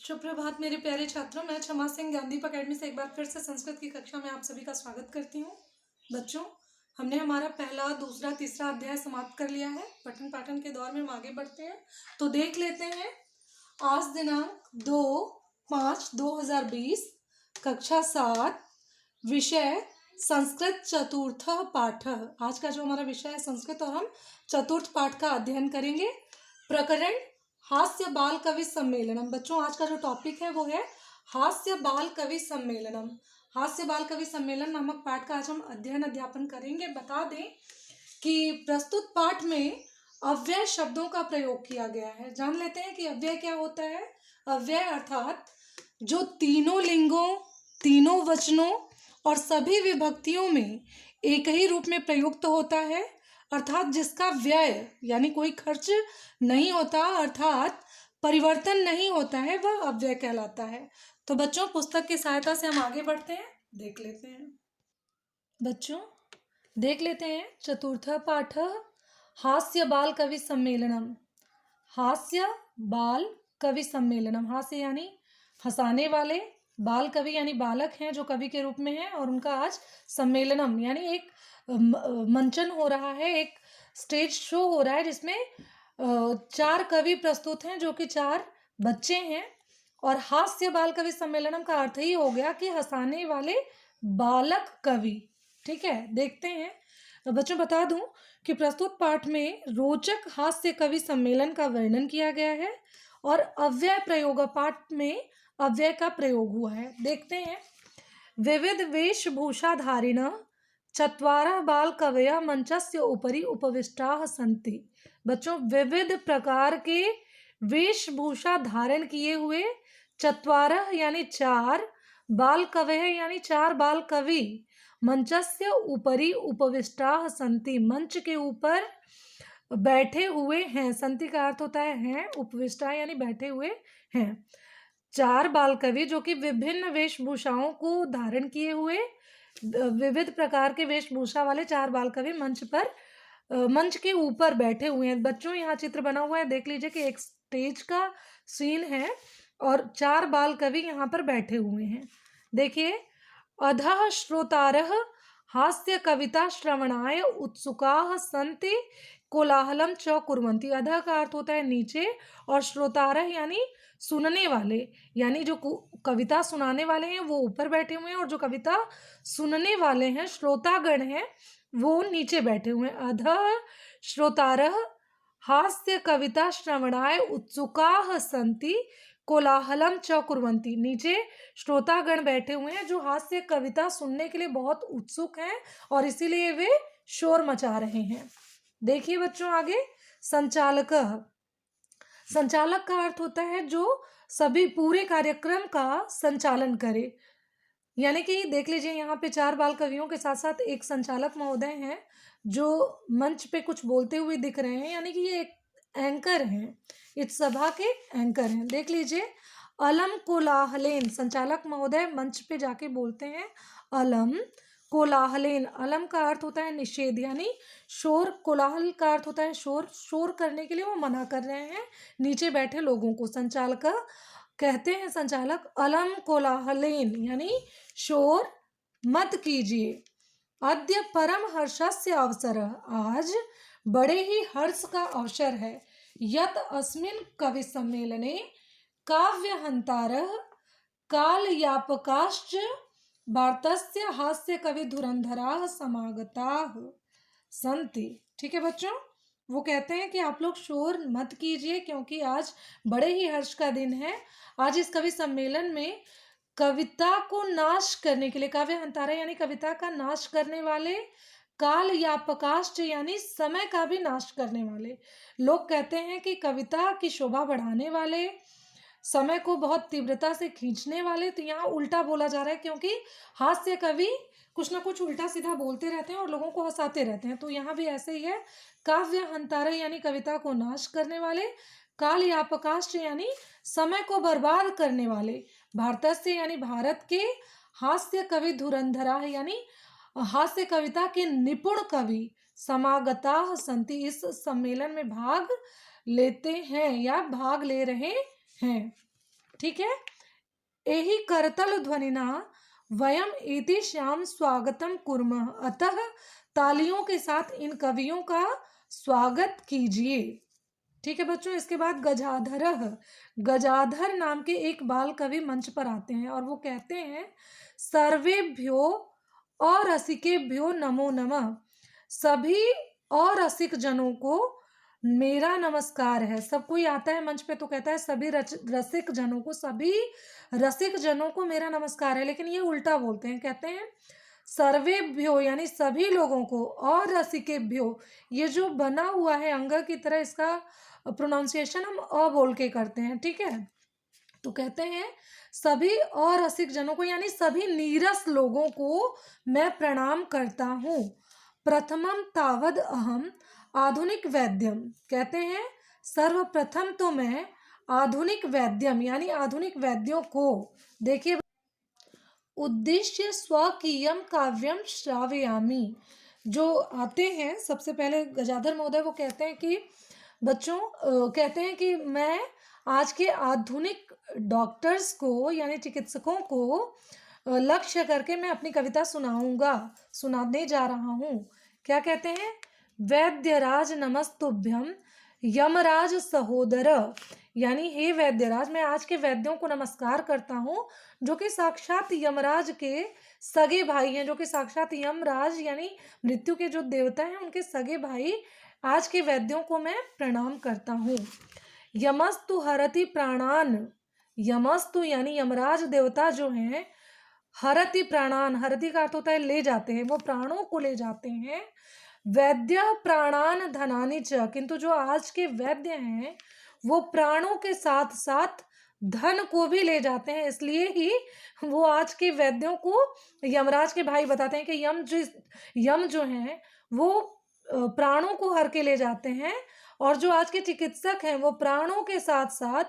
सुप्रभात मेरे प्यारे छात्रों, मैं क्षमा सिंह ज्ञानदीप अकेडमी से एक बार फिर से संस्कृत की कक्षा में आप सभी का स्वागत करती हूँ। बच्चों, हमने हमारा पहला, दूसरा, तीसरा अध्याय समाप्त कर लिया है। पठन पाठन के दौर में हम आगे बढ़ते हैं तो देख लेते हैं। आज दिनांक 2/5/2020, कक्षा 7, विषय संस्कृत चतुर्थ पाठ। आज का जो हमारा विषय है संस्कृत, और हम चतुर्थ पाठ का अध्ययन करेंगे। प्रकरण हास्य बाल कवि सम्मेलनम। बच्चों, आज का जो टॉपिक है वो है हास्य बाल कवि सम्मेलनम। हास्य बाल कवि सम्मेलन नामक पाठ का आज हम अध्ययन करेंगे। बता दें कि प्रस्तुत पाठ में अव्यय शब्दों का प्रयोग किया गया है। जान लेते हैं कि अव्यय क्या होता है। अव्यय अर्थात जो तीनों लिंगों, तीनों वचनों और सभी विभक्तियों में एक ही रूप में प्रयुक्त होता है, अर्थात जिसका व्यय यानी कोई खर्च नहीं होता, अर्थात परिवर्तन नहीं होता है, वह अव्यय कहलाता है। तो बच्चों, पुस्तक की सहायता से हम आगे बढ़ते हैं, देख लेते हैं। बच्चों, देख लेते हैं चतुर्थ पाठ हास्य बाल कवि सम्मेलनम। हास्य बाल कवि सम्मेलनम। हास्य यानी हंसाने वाले, बाल कवि यानी बालक हैं जो कवि के रूप में हैं, और उनका आज सम्मेलनम यानी एक मंचन हो रहा है, एक स्टेज शो हो रहा है जिसमें 4 कवि प्रस्तुत हैं जो कि 4 बच्चे हैं। और हास्य बाल कवि सम्मेलनम का अर्थ ही हो गया कि हंसाने वाले बालक कवि। ठीक है, देखते हैं। तो बच्चों, बता दूं कि प्रस्तुत पाठ में रोचक हास्य कवि सम्मेलन का वर्णन किया गया है और अव्यय प्रयोग, पाठ में अव्यय का प्रयोग हुआ है। देखते हैं। विविध वेशभूषाधारिण चत्वारः बाल कवयः मंचस्य उपरि उपविष्टाः सन्ति। बच्चों, विविध प्रकार के वेशभूषा धारण किए हुए चत्वारः यानी 4, बाल कवयः यानी 4 बाल कवि मंचस्य उपरि उपविष्टाः सन्ति, मंच के ऊपर बैठे हुए हैं। सन्ति का अर्थ होता है हैं, उपविष्टा यानी बैठे हुए हैं। 4 बाल कवि जो कि विभिन्न वेशभूषाओं को धारण किए हुए, विविध प्रकार के वेशभूषा वाले 4 बाल कवि मंच के ऊपर बैठे हुए हैं। बच्चों, यहाँ चित्र बना हुआ है, देख लीजिए कि एक स्टेज का सीन है और 4 बाल कवि यहाँ पर बैठे हुए हैं। देखिए, अधः श्रोतारः हास्य कविता श्रवणाय उत्सुकाः सन्ति कोलाहलम च कुर्वन्ति। अधः का अर्थ होता है नीचे, और श्रोतारः यानी सुनने वाले, यानी जो कविता सुनाने वाले हैं वो ऊपर बैठे हुए हैं, और जो कविता सुनने वाले हैं, श्रोतागण हैं, वो नीचे बैठे हुए हैं। अधः श्रोतारः हास्य कविता श्रवणाय उत्सुकाः सन्ति कोलाहलम च कुर्वन्ति। नीचे श्रोतागण बैठे हुए हैं जो हास्य कविता सुनने के लिए बहुत उत्सुक हैं और इसीलिए वे शोर मचा रहे हैं। देखिए बच्चों, आगे संचालक। संचालक का अर्थ होता है जो सभी पूरे कार्यक्रम का संचालन करे। यानी कि देख लीजिए, यहाँ पे 4 बाल कवियों के साथ साथ एक संचालक महोदय हैं जो मंच पे कुछ बोलते हुए दिख रहे हैं, यानी कि ये एक एंकर हैं, इस सभा के एंकर हैं। देख लीजिए, अलम कोलाहलेन, संचालक महोदय मंच पे जाके बोलते हैं अलम कोलाहलेन। अलम का अर्थ होता है निषेध यानी शोर, कोलाहल का अर्थ होता है शोर। शोर करने के लिए वो मना कर रहे हैं नीचे बैठे लोगों को। संचालक कहते हैं, संचालक अलम कोलाहलेन यानी शोर मत कीजिए। अद्य परम हर्षस्य अवसर, आज बड़े ही हर्ष का अवसर है। यत अस्मिन् कवि सम्मेलने काव्यहंतारः कालयापकाश्च भारतस्य हास्य कवि धुरंधराः समागताः सन्ति। ठीक है बच्चों, वो कहते हैं कि आप लोग शोर मत कीजिए क्योंकि आज बड़े ही हर्ष का दिन है। आज इस कवि सम्मेलन में कविता को नाश करने के लिए, काव्यहंतारा यानी कविता का नाश करने वाले, काल या प्रकाश यानी समय का भी नाश करने वाले लोग कहते हैं कि कविता की शोभा बढ़ाने वाले, समय को बहुत तीव्रता से खींचने वाले। तो यहाँ उल्टा बोला जा रहा है क्योंकि हास्य कवि कुछ ना कुछ उल्टा सीधा बोलते रहते हैं और लोगों को हंसाते रहते हैं। तो यहाँ भी ऐसे ही है। काव्य हंतारा यानी कविता को नाश करने वाले, काल या प्रकाश यानी समय को बर्बाद करने वाले, भारतस्य यानी भारत के, हास्य कवि धुरंधरा यानी हास्य कविता के निपुण कवि, समागताः सन्ति इस सम्मेलन में भाग लेते हैं या भाग ले रहे हैं। ठीक है। एहि करतल ध्वनिना वयम एति श्याम स्वागतम कुर्मः, अतः तालियों के साथ इन कवियों का स्वागत कीजिए। ठीक है बच्चों। इसके बाद गजाधर नाम के एक बाल कवि मंच पर आते हैं और वो कहते हैं सर्वेभ्यो और रसिकेभ्यो नमो नमः, सभी और रसिक जनों को मेरा नमस्कार है। सब कोई आता है मंच पे तो कहता है सभी रसिक जनों को, सभी रसिक जनों को मेरा नमस्कार है, लेकिन ये उल्टा बोलते हैं, कहते हैं सर्वेभ्यो यानी सभी लोगों को, और रसिकेभ्यो, ये जो बना हुआ है अंग की तरह, इसका प्रोनाउंसिएशन हम अ बोल के करते हैं। ठीक है। तो कहते हैं सभी और रसिक जनों को यानी सभी नीरस लोगों को मैं प्रणाम करता हूँ। प्रथमम तावद अहम आधुनिक वैद्यम, कहते हैं सर्वप्रथम तो मैं आधुनिक वैद्यम यानी आधुनिक वैद्यों को, देखिए उद्देश्य स्वकीयम काव्यम श्रावयामी, जो आते हैं सबसे पहले गजाधर महोदय वो कहते हैं कि बच्चों कहते हैं कि मैं आज के आधुनिक डॉक्टर्स को यानी चिकित्सकों को लक्ष्य करके मैं अपनी कविता सुनाने जा रहा हूँ। क्या कहते हैं? वैद्यराज नमस्तुभ्यम यमराज सहोदर, यानी हे वैद्यराज, मैं आज के वैद्यों को नमस्कार करता हूँ जो कि साक्षात यमराज के सगे भाई हैं, जो कि साक्षात यमराज यानी मृत्यु के जो देवता हैं उनके सगे भाई आज के वैद्यों को मैं प्रणाम करता हूँ। यमस्तु हरति प्राणान, यमस्तु यानी यमराज देवता जो हैं, हरति प्राणान, हरति का अर्थ होता है ले जाते हैं, वो प्राणों को ले जाते हैं। वैद्य प्राणान धनानि च, किंतु जो आज के वैद्य हैं वो प्राणों के साथ साथ धन को भी ले जाते हैं, इसलिए ही वो आज के वैद्यों को यमराज के भाई बताते हैं कि यम जो हैं वो प्राणों को हर के ले जाते हैं, और जो आज के चिकित्सक हैं वो प्राणों के साथ साथ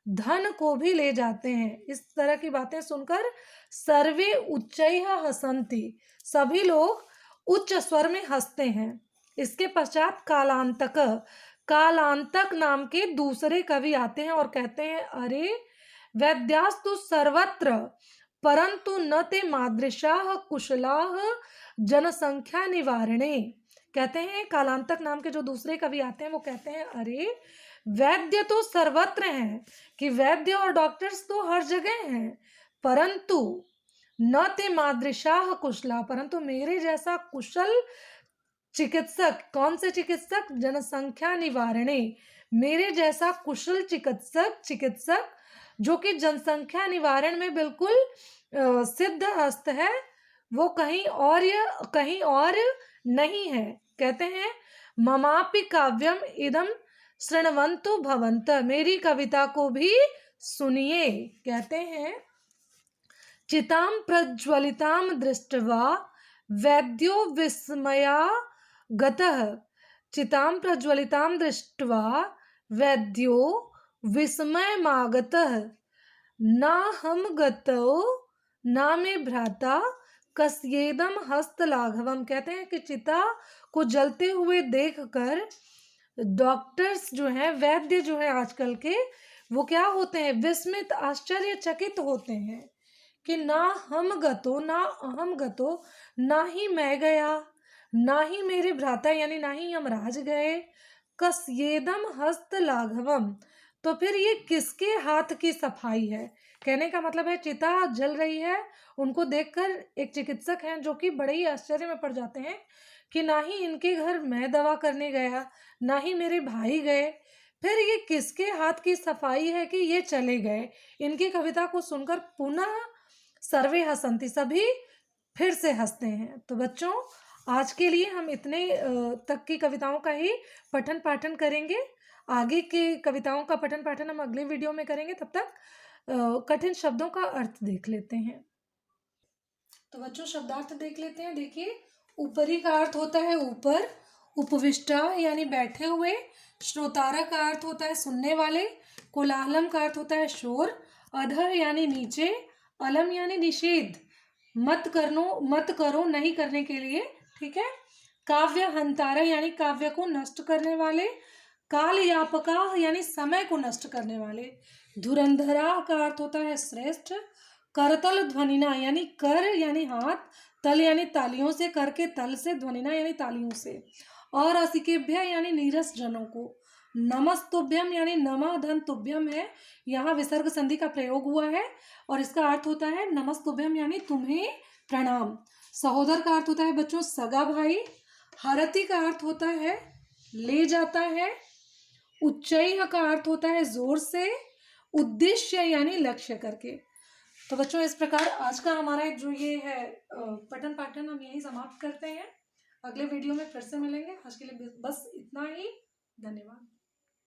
धन को भी ले जाते हैं। इस तरह की बातें सुनकर सर्वे उच्चैः हसन्ति, सभी लोग उच्च स्वर में हंसते हैं। इसके पश्चात कालांतक नाम के दूसरे कवि आते हैं और कहते हैं अरे वैद्यास्तु सर्वत्र परंतु न ते मादृशाः कुशलाः जनसंख्या निवारणे। कहते हैं कालांतक नाम के जो दूसरे कवि आते हैं वो कहते हैं अरे वैद्य तो सर्वत्र हैं, कि वैद्य और डॉक्टर्स तो हर जगह हैं, परंतु न ते मादृशाः कुशला, परंतु मेरे जैसा कुशल चिकित्सक, कौन से चिकित्सक? जनसंख्या निवारणे, मेरे जैसा कुशल चिकित्सक जो कि जनसंख्या निवारण में बिल्कुल सिद्ध हस्त है, वो कहीं और नहीं है। कहते हैं ममापि काव्यम इदम शृण्वन्तु भवन्त, मेरी कविता को भी सुनिए। कहते हैं चितां प्रज्वलितां दृष्ट्वा वैद्यो विस्मया गतः, चितां प्रज्वलितां दृष्ट्वा वैद्यो विस्मयमागतः, ना हम गतो ना मे भ्राता कस्येदम हस्त लाघवम। कहते हैं कि चिता को जलते हुए देखकर डॉक्टर्स जो हैं, वैद्य जो है आजकल के, वो क्या होते हैं? विस्मित, आश्चर्यचकित होते हैं कि ना हम गतो ना अहम गतो, ना ही मैं गया ना ही मेरे भ्राता यानी ना ही यमराज गए, कस्येदम हस्त लाघवम, तो फिर ये किसके हाथ की सफाई है? कहने का मतलब है चिता जल रही है, उनको देखकर एक चिकित्सक हैं जो कि बड़े ही आश्चर्य में पड़ जाते हैं कि ना ही इनके घर मैं दवा करने गया ना ही मेरे भाई गए, फिर ये किसके हाथ की सफाई है कि ये चले गए। इनकी कविता को सुनकर पुनः सर्वे हसन्ति, सभी फिर से हंसते हैं। तो बच्चों आज के लिए हम इतने तक की कविताओं का ही पठन पाठन करेंगे, आगे की कविताओं का पठन पाठन हम अगले वीडियो में करेंगे। तब तक कठिन शब्दों का अर्थ देख लेते हैं। तो बच्चों शब्दार्थ देख लेते हैं। देखिए ऊपरी का अर्थ होता है ऊपर, उपविष्टा यानी बैठे हुए, श्रोतारा का अर्थ होता है सुनने वाले, कोलाहलम का अर्थ होता है शोर, अधः यानी नीचे, अलम यानी निषेध, मत करो नहीं करने के लिए, ठीक है। काव्य हंतारा यानी काव्य को नष्ट करने वाले, काल यापका यानी समय को नष्ट करने वाले, धुरंधरा का अर्थ होता है श्रेष्ठ। करतल ध्वनिना यानी कर यानी हाथ, तल यानी तालियों से, कर के तल से, ध्वनिना यानी तालियों से। और असिकेभ्य यानी नीरस जनों को। नमस्तुभ्यम यानी नमः धन तुभ्यम है, यहाँ विसर्ग संधि का प्रयोग हुआ है और इसका अर्थ होता है नमस्तुभ्यम यानी तुम्हें प्रणाम। सहोदर का अर्थ होता है बच्चों सगा भाई। हरति का अर्थ होता है ले जाता है। उच्चैः का अर्थ होता है जोर से। उद्देश्य यानी लक्ष्य करके। तो बच्चों इस प्रकार आज का हमारा जो ये है पठन पाठन हम यही समाप्त करते हैं। अगले वीडियो में फिर से मिलेंगे। आज के लिए बस इतना ही। धन्यवाद।